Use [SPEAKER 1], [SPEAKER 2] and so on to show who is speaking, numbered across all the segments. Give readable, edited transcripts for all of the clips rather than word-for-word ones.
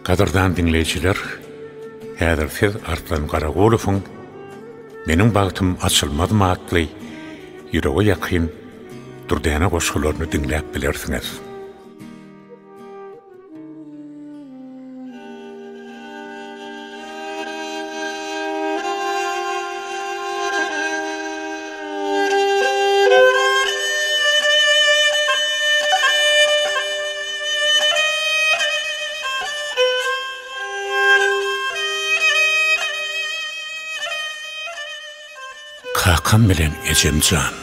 [SPEAKER 1] Kadırdan dinleyiciler, häzir siz Arslan Karagulowyň "Meniň bagtym açylmadym" atly ýürege ýakyn durdana goşgularyny dinläp bilersiňiz. Kakam bilen Ejemjan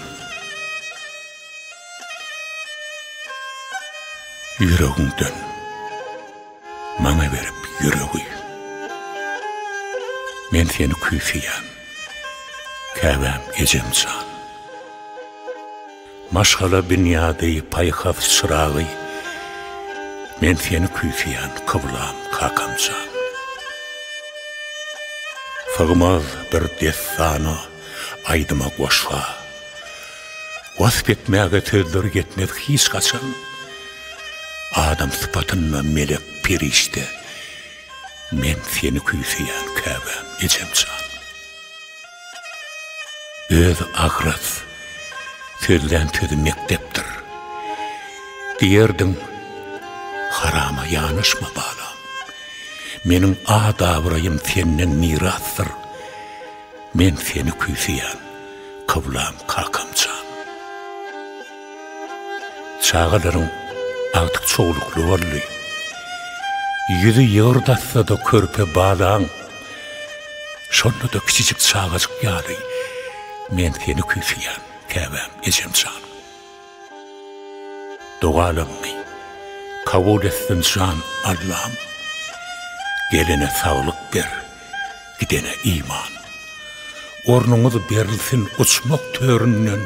[SPEAKER 1] yüregiňden maňa berip ýüregi. Men seni küýfeýän käbäm Ejemjan. Maşgala dünyady paýhaf çyragy. Men seni küýfeýän kıblam Kakamjan. Fagmaz bir destana aydıma goşga. Wasp etmäge tezdir getmez hiç gaçan. Adam sıpatyna melek perişte. Men seni küýfeýän käbäm Ejemjan. Öz agrat sözden tözü mektepdir. Diýerdiň harama ýanyşma balam. Meniň adabrayım senden mirasdyr. Men seni küýfeýän kıblam Kakamjan. Çağalaryň agtyk çoğulukly boldy. Ýüzi ýygyrdatsa da körpe balaň. Şonda da kiçijik çağaçyk ýaly. Men seni küýfeýän käbäm Ejemjan. Dogalamy kabul etsin jan Allah'ım. Gelene sağlık ber, gidene iman. Ornuňyz berilsin uçmak töründen.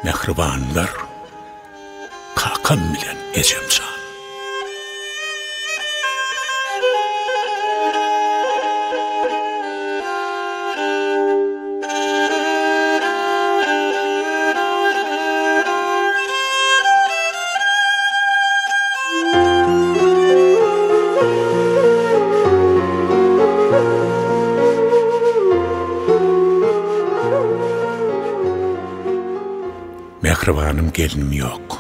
[SPEAKER 1] Mehribanlar Kakam bilen Ejemjan. Mehribanım gelinim yok.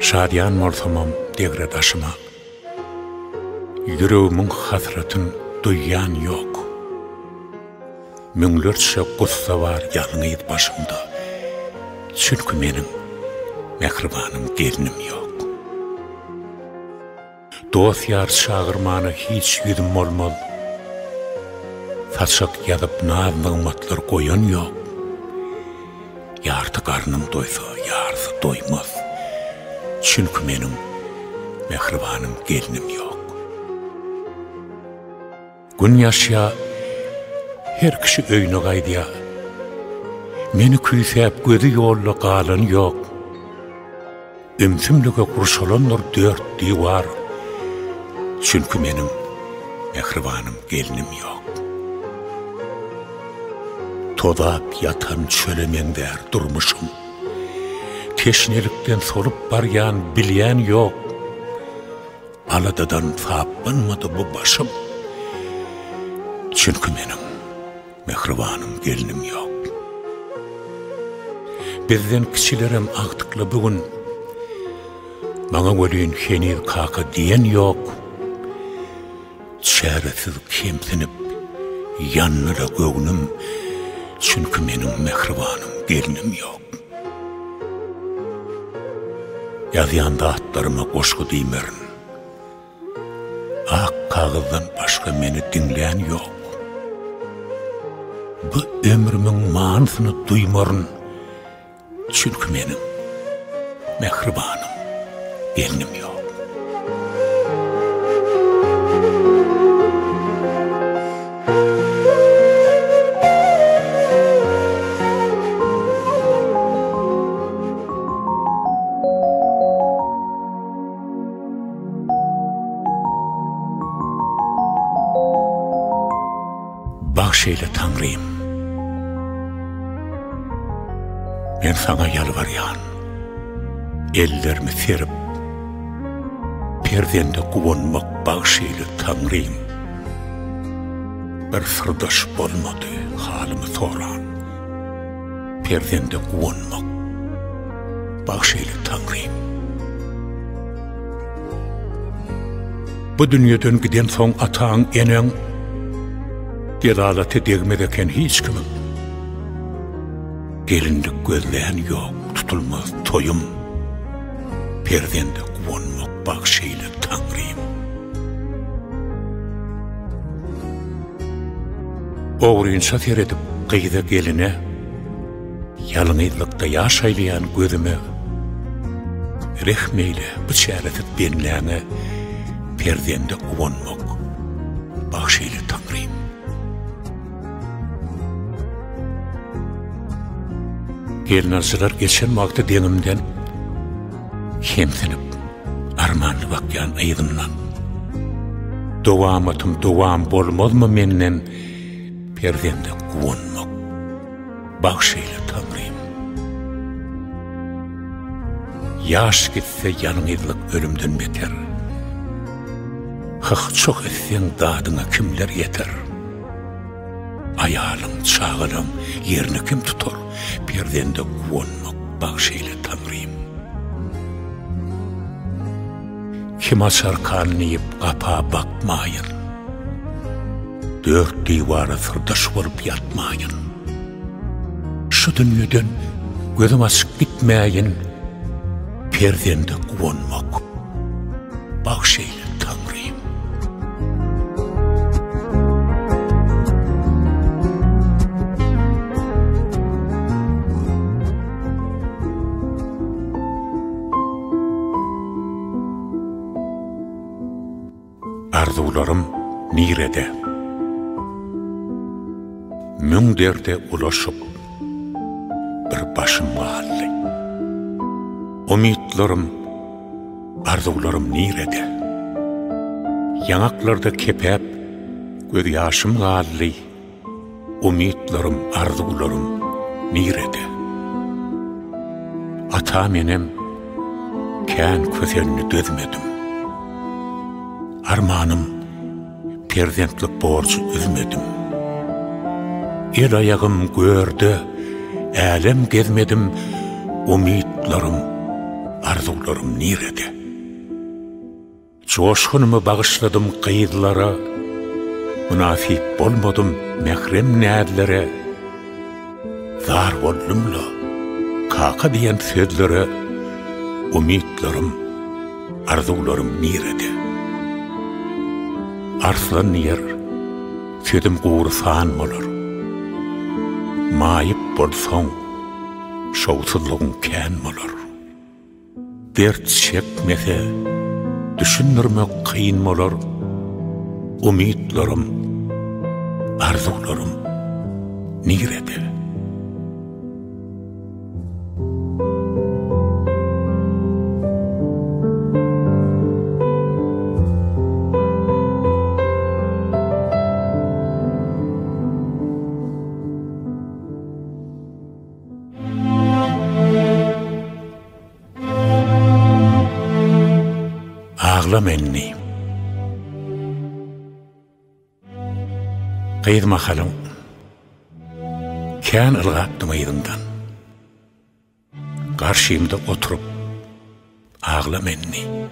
[SPEAKER 1] Şadiyan mortamam degradaşıma. Yüreğimin hasratın duyan yok. Müňlerçe gussa var ýalňyz başımda. Çünkü menim mehribanım gelinim yok. Dost ýar çağırmany hiç ýüzüm bolmaz. Saçak ýazyp nazmygmatlar goýan yok. Ýarty garnym doýsa, ýarsy doýmaz. Çünkü menim mehribanım gelinim yok. Gün ýaşya her kişi öýüne gaýdýa. Meni küýsäp gözi ýolly galan yok. Ümsümlige gurşalanlar dört diýwar. Çünkü menim mehribanım gelinim yok. Todap yatan çölemender durmuşum. Teşnelikten solup baryan bilýän yok. Aladadan tapmanmadı bu başım. Çünkü menim mehribanım gelinim yok. Bizden kiçilerem agtykly bugün maňa welin henir kaka diýen yok. Çäresiz kemsinip ýannyra göwnüm. Çünkü menim mehribanım gelinim yok. Ýazýanda atlaryma goşgu diýmerin. Ak kagızdan başga meni dinleyen yok. Bu ömrümün manysyny duýmaryn. Çünkü menim mehribanım gelinim yok. Bahşeyle Tanrıyım. Ben sana yalvaryan, ellerimi serip, perdende kuvonmak bağışıyla Tanrıyım. Bir sırdaş bolmadı halımı soran. Perdende kuvonmak bağışıyla Tanrıyım. Bu dünyadan giden son atağın enen delalatı degmedeken hiç kimin. Gelinlik gözleyen yok, tutulmaz toyum. Perdende kuvonmak bağışıyla Tanrıyım. Oğru insat eredip kıyda geline, yalınızlıkta yaşaylayan gözüme, rehmeyle bıçaretit benleğine, perdende kuvonmak bağışıyla Tanrıyım. Gelinazılar geçen vakti denimden kemsinip armanlı bakyan aydımdan. Dovamatım dovam bolmaz mı menden perdende kuvonmak bağışıyla Tanrıyım. Yaş gitse yanınızlık ölümden beter. Hak çok etsen dadına kimler yeter. Ayalın, çağılın yerini kim tutar? Perdende kuvonmak bağışıyla Tanrıyım. Kim açar kanlayıp kapa bakmayın. Dört divara sırdaş olup yatmayın. Şu dünyadan gözüm açık gitmeyin. Perdende kuvonmak bağışıyla Tanrıyım. Arzularım nirede, mün derde ulaşıp bir başım mahalli. Umidlerim, arzularım nirede, yanaklarda kepep, göz yaşım galli. Umidlerim, arzularım nirede. Ata menem, kän köselini dözmedim. Armanım, perdentlik borcu üzmedim. El ayağım gördü, alem gezmedim. Umidlerim, arzularım nirede. Coşkunumu bağışladım kıyıdlara, münafik bolmadım mehrem nədlere. Zar bollumla, kaka diyen sözlere, umidlerim, arzularım nirede. Arslan yer, södüm kuğursan olur. Mayıp bolsan, şovsuzluğun kän olur. Dert çekmese, düşünürmek kıyın olur. Umidlerim, arzularım nirede. Ağlam enni. Kıyırma halım, kân ılgattım aydından. Karşımda oturup ağlam enni.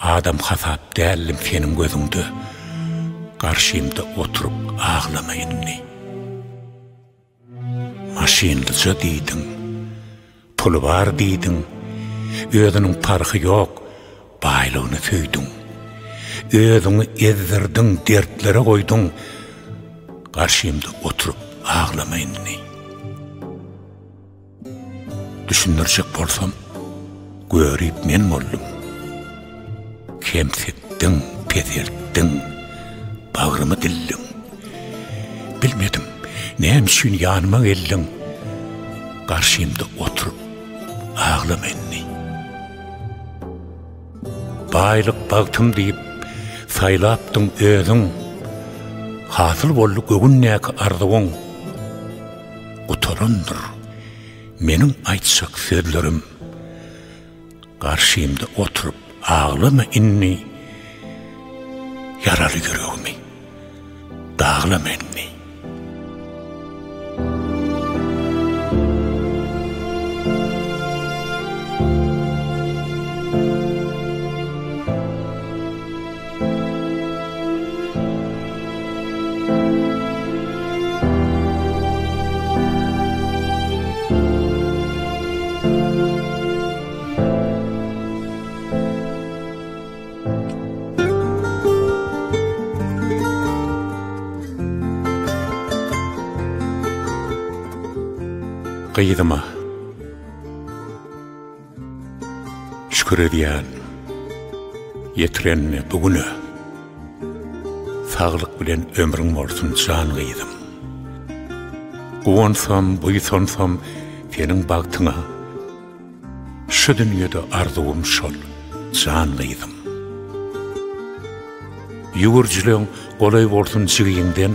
[SPEAKER 1] Adam hasap değerlim senin gözündü. Karşımda oturup ağlama enni. Maşinlıca diydin, pulu var diydin, özünün parkı yok, baylığını söydün. Özünü ezdirdin, dertlere koydun. Karşımda oturup ağlama enni. Düşündürecek bolsam, görüp men boldum. Kemsettin, pezelttin, bağrımı dillin. Bilmedim, nem üçün yanıma geldin. Karşımda oturup ağlama enni. Baylık bağtım deyip saylaptın özün. Hasıl bollu gögünnäki arzuğun. Utarındır menin aytsak sözlerim. Karşımda oturup ağlama inni, yaralı yüreğimi, dağlama inni. Kıydıma, şükür ediyen, yetirenine bugünü, sağlık bilen ömrün olsun can kıydım. Kuvansam, buysonsam, senin baktına, şu dünyada arzuum şol, can kıydım. Yugurculuğun kolay olsun çıgıyından,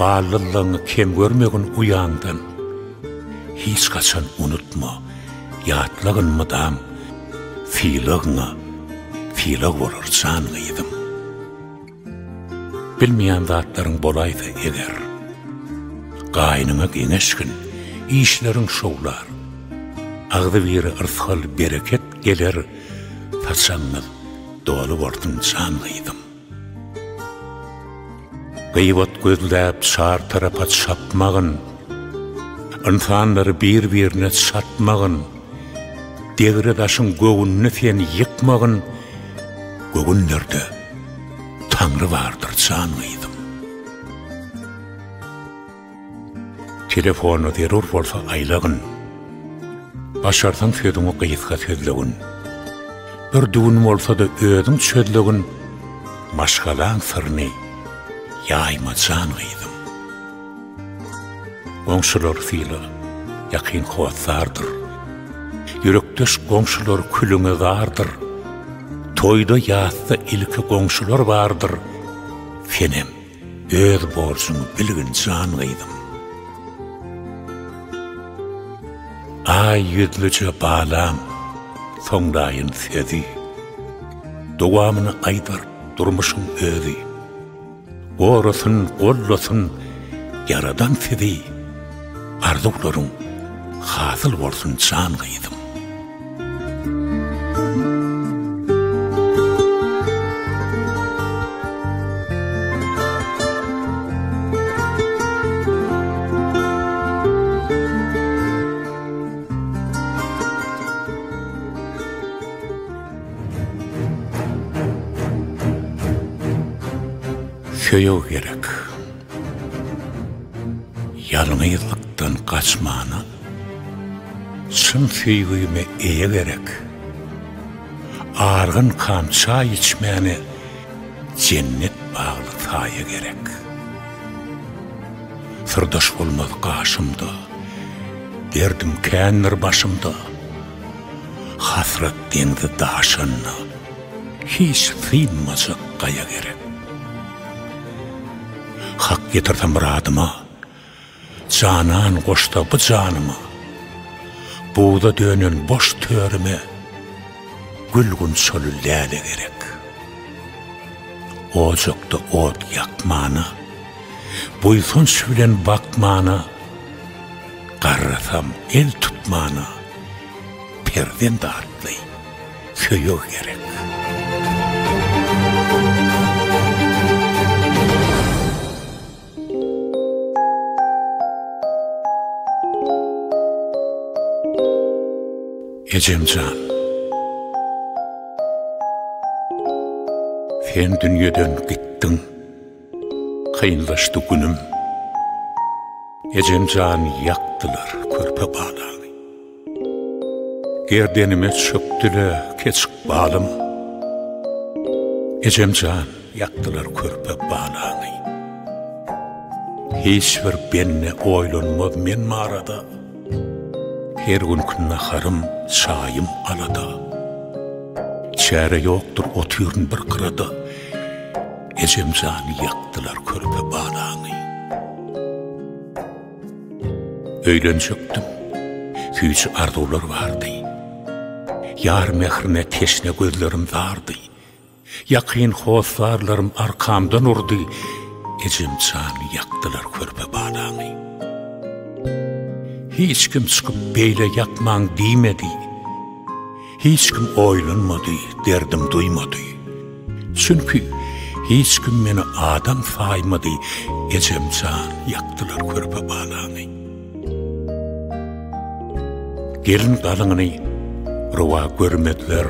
[SPEAKER 1] bağlılığını kem görmegin uyandan, hiç kaçan unutma, yatlığın mıdam, fiilığına, fiilıq olur can kıydım. Bilmeyen zatların bolaydı eger, gaynına geneşkin, işlerin şovlar, ağdı biri ırskal bereket gelir, taçanlı dolu ortun can kıydım. Gıybat gözlep sar tarapat şapmağın, insanları bir-birine satmağın, degre daşın göğününü sen yıkmağın, göğünlerde Tanrı vardır can kıydım. Telefonu terör bolsa aylağın, başarsan södüğü kıyıska sözlüğün, bir düğün olsa da ödün sözlüğün, maşgalan sırını yayma can kıydım. Komşular fiili yakin kuvatsardır. Yürektöş komşular külüne vardır. Toyda yatsa ilki komşular vardır. Fenem öz borcunu bilgin can kıydım. Ay yüzlüce bağlam, sonrayın sezi. Duvamını aydır durmuşum özü. Korusun, kollasın, yaradan sezi. Arzularım hasıl olsun can kıydım. Söyüyor gerek. Yalnızlıktan kaçmağına, çın söygüyüme eye gerek. Ağırgın kan çay içmeyene, cennet bağlı taya gerek. Sırdaş olmaz karşımda, derdim känir başımda. Hasret denzi daşınna, hiç sığınmacak kaya gerek. Hak getirdim muradıma, canan koşta bu canıma, buğda dönün boş törüme, gülgün solü lale gerek. Ocakta ot yakmana, buysun sülen bakmana, qarrasam el tutmana, perden dağıtlay, söyüyor gerek. Ecemcan, sen dünyadan gittin, kıyınlaştı günüm. Ecemcan yaktılar körpe bağlağı. Gerdenime çöktüler keçik bağlım. Ecemcan yaktılar körpe bağlağı. Hiçbir benne oylanmaz men mağarada. Her gün naharım, çayım alada. Çare yoktur oturun bir kırada. Ecemcanı yaktılar körpe bağlağı. Öylenecektim. Küçük arzular vardı. Yar mehrine teşne gözlerim dardı. Yakın hoslarlarım arkamdan urdu. Ecemcan yaktılar körpe bağlanı. Hiç kim çıkıp beyle yakman diymedi. Hiç kim oylanmadı, derdim duymadı. Çünkü hiç kim beni adam saymadı. Ecemcan yaktılar körpe bağlanı. Gelin kalınını rıva görmediler.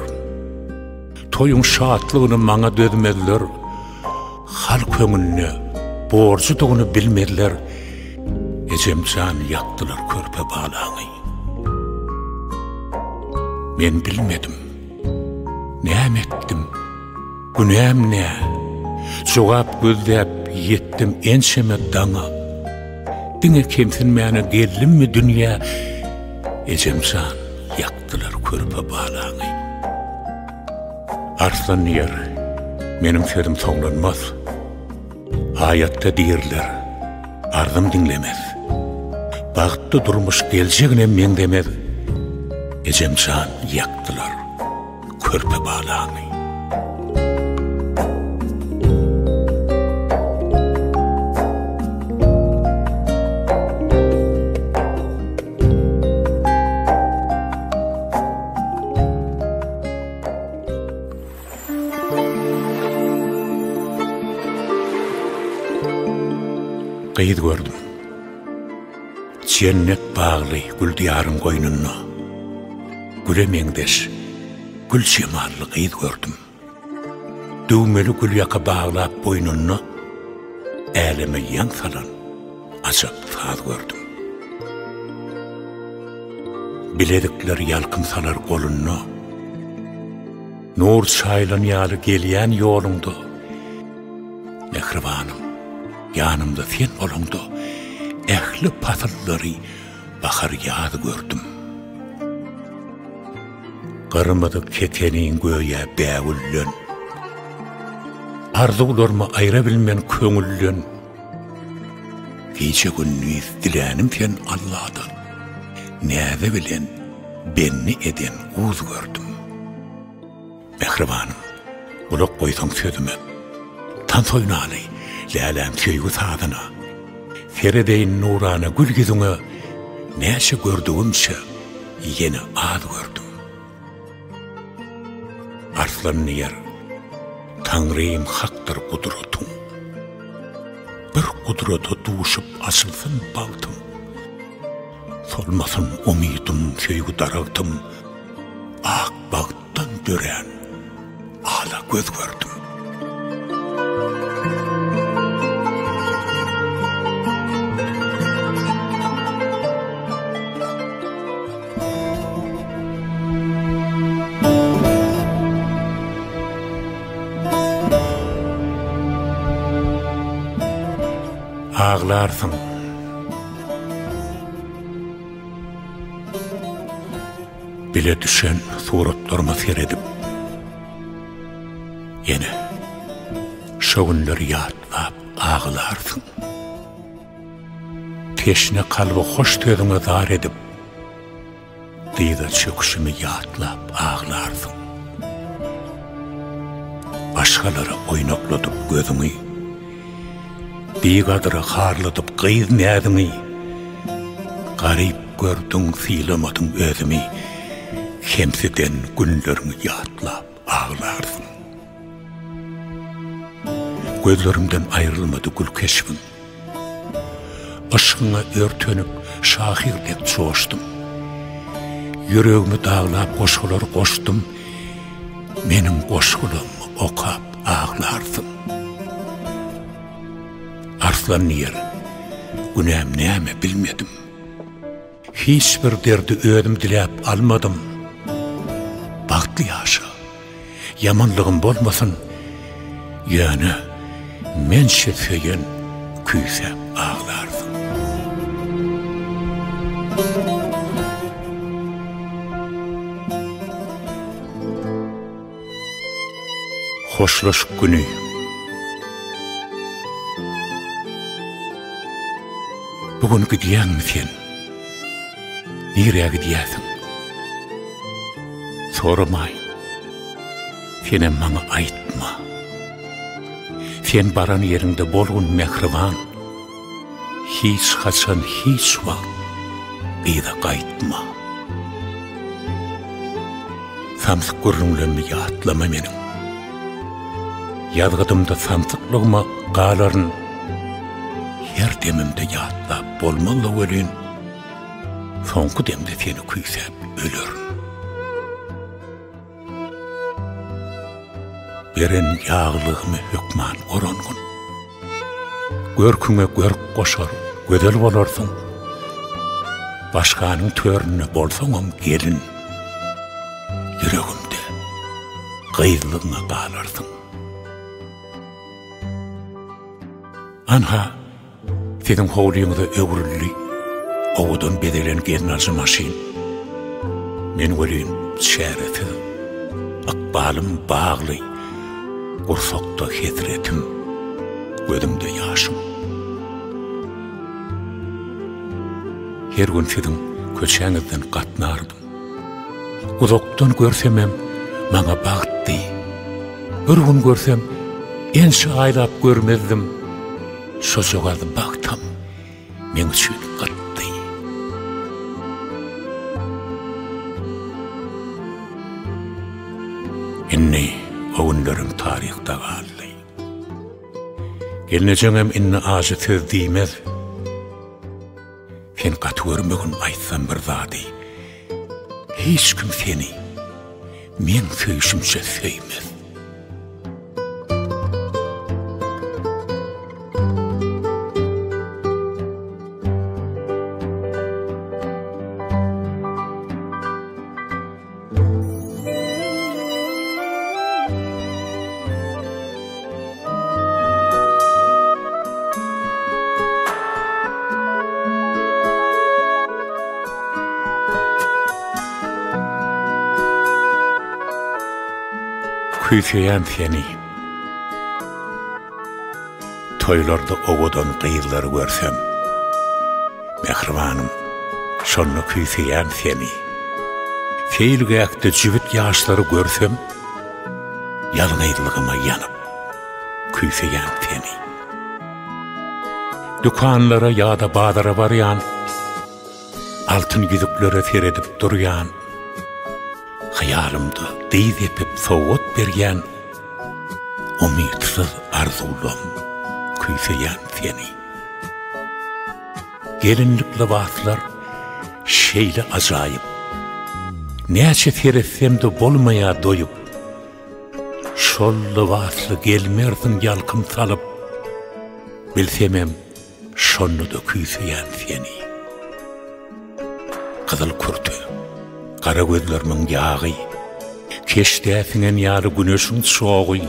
[SPEAKER 1] Toyun şatlığını mana dödmediler. Halk önüne borcu doğunu bilmediler. Ecemcan yaktılar körpe bağlanı. Men bilmedim. Näme ettim? Günäm ne? Jogap gözläp yettim enşeme dana. Diňe kemsinmäne gellimmi dünýä? Ecemcan yaktılar körpe bağlanı. Arslan yer, menim sözüm soňlanmaz. Hayatda diýerler, arzym dinlemez. Bagtda durmuş geljegine men demez. Ecemcan yaktılar körpe bağlanı. Kayıt gördüm. Cennet bağlı gül diyarın koynunna. Güle mengdeş, gül cemallı kayıt gördüm. Düğmeli gül yaka bağlap boynunna. Elime yan salan acak saz gördüm. Biledikler yalkın salar kolunna. Nur çaylan yalı geliyen yolunda. Mehribanım, yanımda sen olundu. Ehli patılları bakar yağdı gördüm. Kırmadı ketenin göğe bəvüllön. Arzularımı ayırabilmen köngüllön. Gece gündüz dilenim sen Allah'dan. Näze bilen benni eden uz gördüm. Mehribanım, kulak koysan sözüme. Tan soynalı, lälem söýgü sadyna. Feredeyn nurana gül gizüňe näçe gördüğümçe yeni ad gördüm. Arslan yer, Tanrıyım haktır kudretin. Bir kudrete duşup asılsın bağtım. Solmasın umidim söýgü daragtım. Ak bağttan gören ala göz gördüm. Ağlarsın. Bile düşen suratlarıma seyredip yine şu günleri yatlap ağlarsın. Teşne kalbi hoş tözüne zar edip dıyda çöküşümü yatlap ağlarsın. Başkaları oynakladıp gözümü, diýgadra harladyp gyz nädimi. Garip gördüň sylamadың özümi. Kemsiden günlerimi yatlap ağlarsın. Gözlerimden ayrılmadı gül keşfin. Aşkına örtönüp şahirlep çoğuştum. Yüreğimi dağlap koşgular koştum. Menim koşgularımı okap ağlarsın. Arslan yer, günäm näme bilmedim. Hiç bir derdi özüm dilep almadım. Baktlı yaşa, yamanlığım bolmasın. Yani men şefeyen küysep ağlarsın. Hoşlaşık günü. Bugün gidiyen mi sen? Nereye gidiyorsun? Soramay. Sene maňa aýtma. Sen baran yerinde bolgun mehriban. Hiç haçan hiç wagt ýa gaýtma. Samsyk görünlemi ýatlama meniň. Ýadgydymda samsyklygyma galaryn her demimde ýatlap bolmaly welin. Soňky demde seni küýsep ölerin. Beren ýaglygymy hökman orangun. Görküňe görk goşar, gödel bolarsyň. Başganyň törüne bolsaňam gelin. Yüregimde gıyzlygyna galarsyň. Anha, senin howlyňyňda öwrülli, owadan bedelengen maşin. Men welin şärefi, akbalym bagly, gursakda hetretim, gözümde ýaşym. Her gün senin köçeňizden gatnardym. Uzakdan görsemem, maňa bagtdy. Bir gün görsem, enşi aýlap görmezdim. Şoşogazy bagtam, men üçin gatdy. Inni oğunlarım tarihta gally. Gelnejeňem inni aşy söz diýmez. Sen gatwörmegin aýtsam bir zady. Hiç kim seni men söýüşümçe söýmez. Küýseýän seni. Toýlarda owadan gyýyllary görsem, mehribanym, şonu küýseýän seni. Feýilgäkde jibit ýaşlary görsem, ýalňyzlygyma ýanyp, küýseýän seni. Dukanlara ýa-da badara barýan, altyn ýüzüklere seredip durýan, hayalımda deyz epip sowgat bergen, umytsyz arzulam küýseýän seni. Gelinlik libaslar şeýle ajaýyp, näçe seretsemde bolmaýa doýup, şol libasly gelmersiň ýalkym salyp, bilsemem şonu da küýseýän seni. Gyzyl kurty, kara gözlerimin yağı, keşdäsiňen ýaly güneşiň şoğy,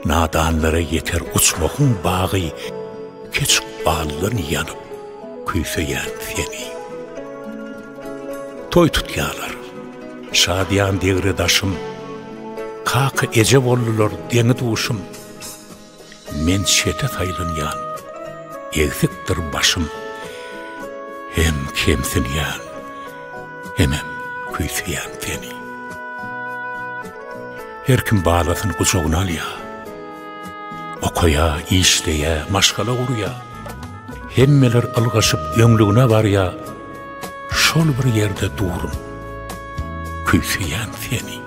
[SPEAKER 1] nadanlara yeter uçmakın bağı, keçik ballaryn ýanyp, küýseýän seni. Toy tutýarlar, şadyan degri daşym, kakı ece bollular deňi duşum, men çete saýlanýan, egzikdir başım, hem kemsinýän, hemem küýseýän seni. Her kim balasyn guçagyna alýa, okaýa, işleýä, maşgala gurýa, hemmeler algaşyp öňlügine barýa, şol bir ýerde durun, küýseýän seni.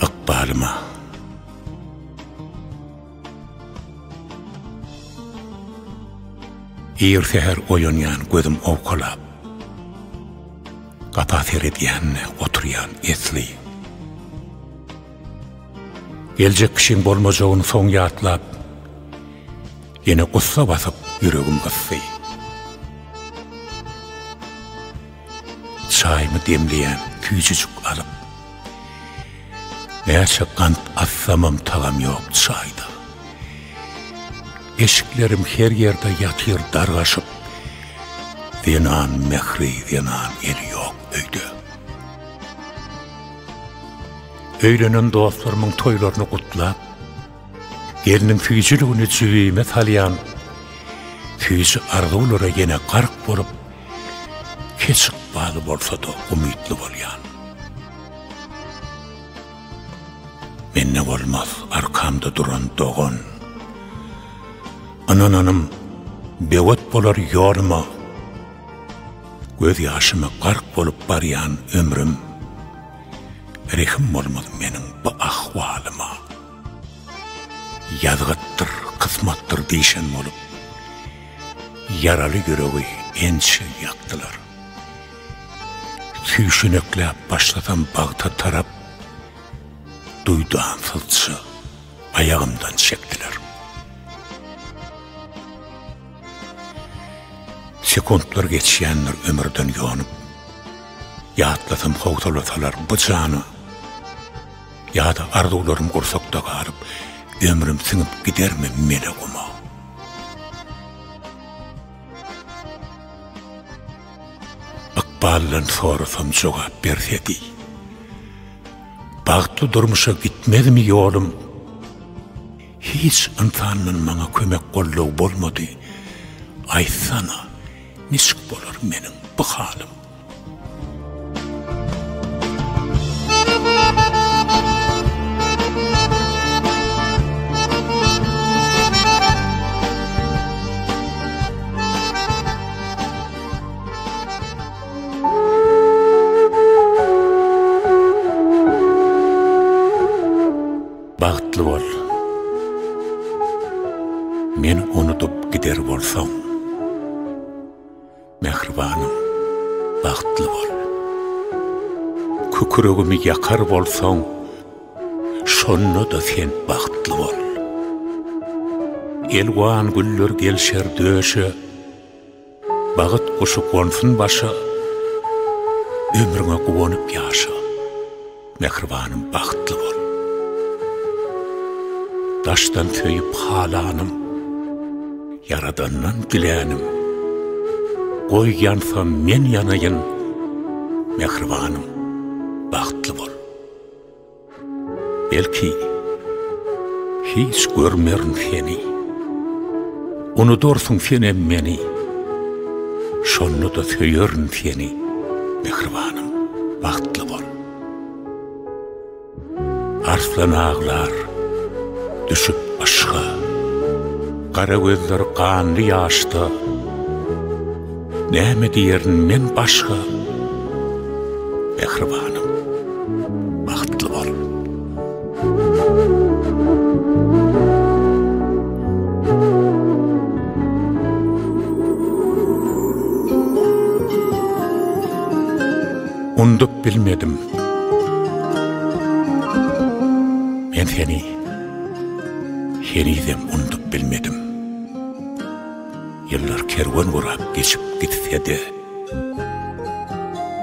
[SPEAKER 1] Akbalyma. Ýer seher oýanýan gözüm owkalap, gapa seredýän oturýan esli. Geljek kişiň bolmajagyny soň ýatlap, ýene gussa basyp ýüregim gysdy. Çaýmy demleýän küýjüjük alyp, näçe gant assamam tagam ýok çaýda. Eşiklerim her ýerde ýatyr dargaşyp, denan mehri, denan eli ýok. yok öyde. Öylenen dostlarımın toylarını kutlap, gelinin füyücülüğünü cüveyime talyan, füyücü arğulara yine qarq bolup, keçik bağlı bolsa da umidli bolyan. Menne olmaz arkamda duran doğun, anananım bevat bolar yorma, göz yaşıma qarq bolup baryan ömrüm, rehim olmaz menin bu ahvalıma. Yazgıttır, kısmattır deyişen olup, yaralı yüreği ençe yaktılar. Tüyüşünöklep başlatan bağda tarap, duyduğum fılçı ayağımdan çektiler. Sekundlar geçiyenler ömürden yoğunup, ya atladım hovdalatalar bıçağını, ya da arzularım kursakta qarıp, ömrüm sınıp gider mi melekuma? Akballan sorusam cevap bersedi. Bağıtlı durmuşa gitmedi mi yolum? Hiç insanın bana kömek kolluğu bolmadı. Aysana, niçik bolar menin bu halim? Bağıtlı bol. Men unutup gider bolsam, mehribanım, bağıtlı bol. Kükürüğümü yakar bolsan, şonnu da sen bağıtlı bol. Elvan güller gelşer döşe, bağıt kuşu konsun başa, ömrüne kuvanıp yaşa, mehribanım, bağıtlı bol. Daştan töyüp halanım, yaradandan dilenim. Koy yansam men yanayın, mehribanım, bağıtlı bol. Belki hiç görmerin seni, unutursun sen emmeni, şonnu da söyörün seni, mehribanım, bağıtlı bol. Arslan ağlar, düşüp aşka, kara gözler kanlı yaşta, näme diyerin men başka, mehribanım, bağıtlı bol. Undup bilmedim, men seni unutup bilmedim. Yıllar kervan vurup geçip gitse de,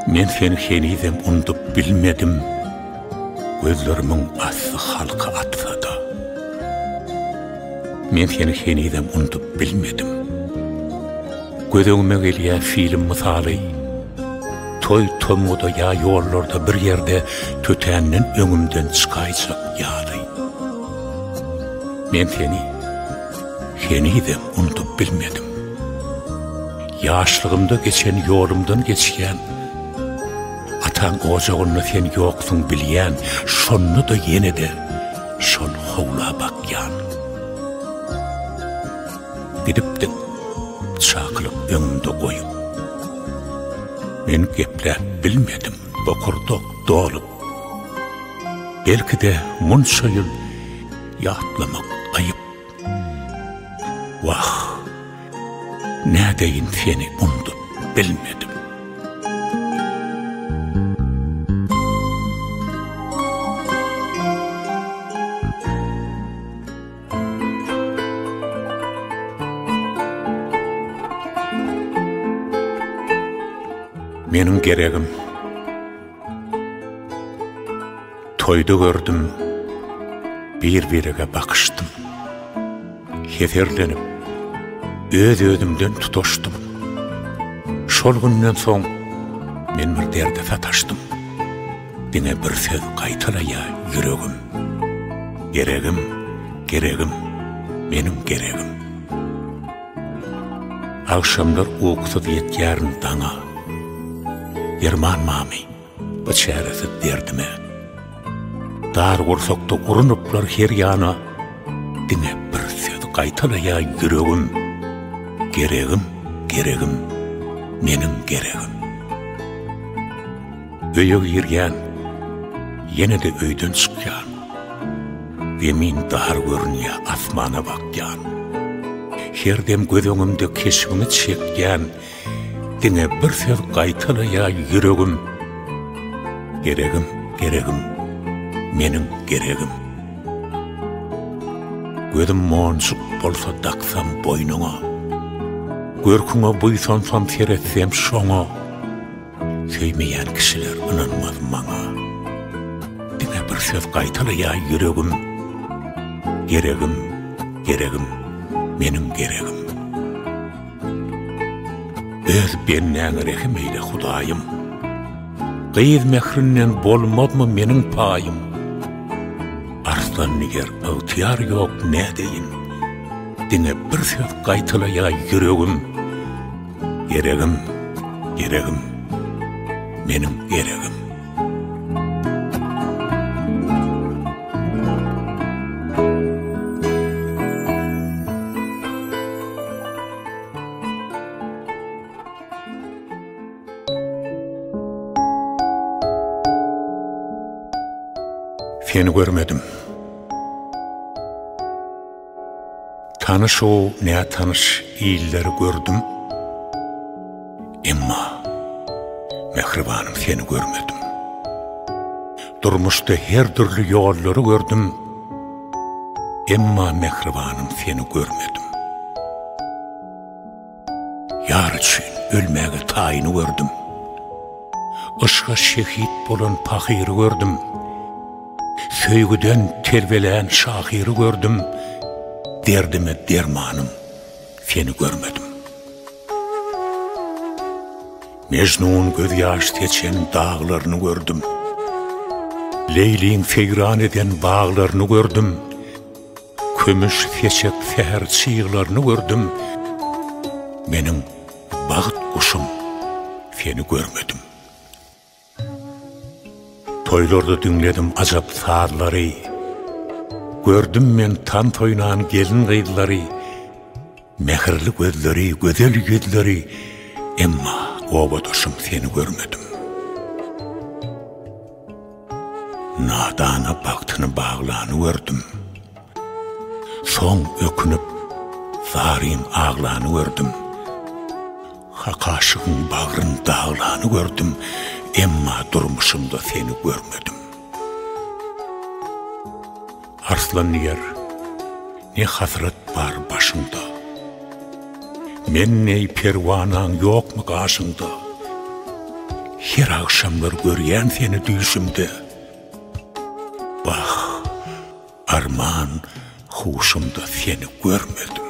[SPEAKER 1] men seni unutup bilmedim. Gözlerimin aslı halka atsa da, men seni unutup bilmedim. Gözüme geliyor film misali, toy tomuda ya yollarda bir yerde tötenin önümden çıkayacak yağlı. Men seni unutup bilmedim. Yaşlığımda geçen yolumdan geçen, atan ocağında sen yoksun bilyen, şonnu da yine de şol hovla bakyan. Gidiptin çakılıp önümde koyup, men geplep bilmedim, bokurduk dolup. Belki de munça yıl yatlamak ayıp. Vah, ne deyin seni unutup bilmedim. Menin geregim, toyda gördüm, bir-biriga bakıştım. Heterlenip, öz-özümden tutoştum. Şol günden soň Men bir derde sataştım. Dine bir söz qaytalaya yüregim. Geregim, geregim, menim geregim. Akşamlar uykusuz yetýärin daňa. Yerman mamy, bu çäresi derdime. Dar gursakda urunyplar her ýana. Dine bir söz qaytalaya yüregim. Geregim, geregim, menim geregim. Öýe girýän, ýene de öýden çykýan. Ve min dar görünýär asmana bakýan. Her dem gözüňimde keşigini çekýän, dine bir söz qaytalaya yüregim. Geregim, geregim, menim geregim. Gözüm monçuk bolsa daksam boynuňa, görküňe buýsansam seretsem şoňa, söýmeýän kişiler inanmaz maňa. Dine bir söz qaytalaya yüregim. Geregim, geregim, menim geregim. Öz bennäňe rehim eyle Hudaýym. Gyýyz mehrinden bolmadmy meniň paýym. Arslan niger ygtyýar ýok nädeýin. Dine bir söz qaytalaya yüregim. Geregim, geregim, menim geregim. Seni görmedim. Tanış o ne tanış iyilleri gördüm. Emma mehribanım seni görmedim. Durmuşta her türlü yolları gördüm. Emma mehribanım seni görmedim. Yar için ölmege tayini gördüm. Işga şehit bolan pahiri gördüm. Söýgüden terbeläň şahyry gördüm. Derdime dermanım, seni görmedim. Mecnun göz ýaş teçen dağlaryny gördüm. Leyliň feyran eden bağlaryny gördüm. Kömüş feçek seher çyýlaryny gördüm. Menim bagyt kuşum, seni görmedim. Toylarda dinledim ajap sarlary. Gördüm men tan toynan gelin gyýdylary. Mehirli gözleri, gözel ýüzleri. Emma gobadoşum seni görmedim. Nadana baktyny bağlany gördüm. Soň ökünüp zaryň ağlany gördüm. Hakaşygyň bagryn dağlany gördüm. Emma durmuşumda seni görmedim. Arslan niger, ne hasret var başında. Men ney perwanan yok mu karşında? Her akşamlar görýän seni düşümde. Bah, arman huşumda seni görmedim.